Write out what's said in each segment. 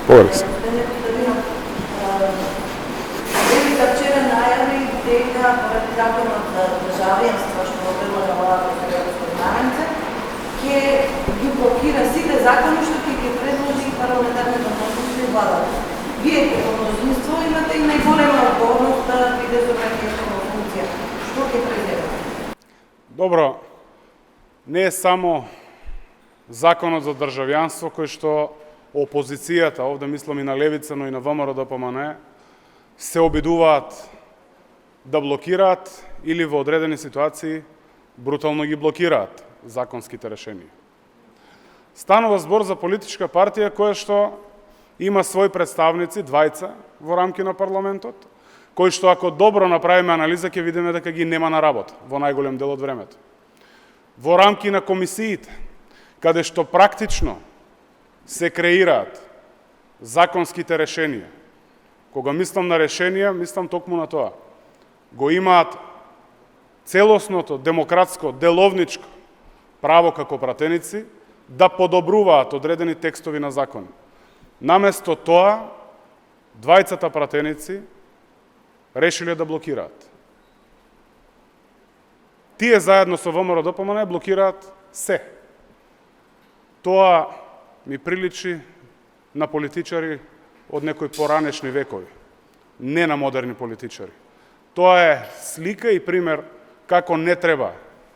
Говори се. Левица вчера најави дека поради законот за државјанство што го предлага владата сега господин Наменце, ќе ги блокира сите закони што ќе ги предложи парламентарното мнозинство и владата. Вие како мнозинство имате и најголема одговорност да биде собранието во функција. Што ќе преземете? Добро, не е само законот за државјанство кој што опозицијата, овде мислам и на Левица, но и на ВМРО-ДПМН, се обидуваат да блокираат или во одредени ситуации брутално ги блокираат законските решенија. Станува збор за политичка партија која што има своји представници, двајца, во рамки на парламентот, кои што ако добро направиме анализа ќе видиме дека ги нема на работа во најголем дел од времето. Во рамки на комисиите, каде што практично се креираат законските решенија. Кога мислам на решенија, мислам токму на тоа. Го имаат целосното, демократско, деловничко право како пратеници да подобруваат одредени текстови на закони. Наместо тоа, двајцата пратеници решиле да блокираат. Тие заедно со ВМРО-ДПМН блокираат се. Тоа ми приличи на политичари од некои поранешни векови, не на модерни политичари. Тоа е слика и пример како не треба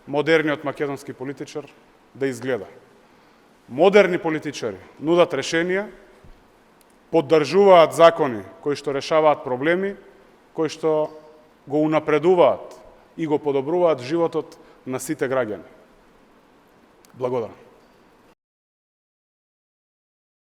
модерниот македонски политичар да изгледа. Модерни политичари нудат решенија, поддржуваат закони кои што решаваат проблеми, кои што го унапредуваат и го подобруваат животот на сите граѓани. Благодарам.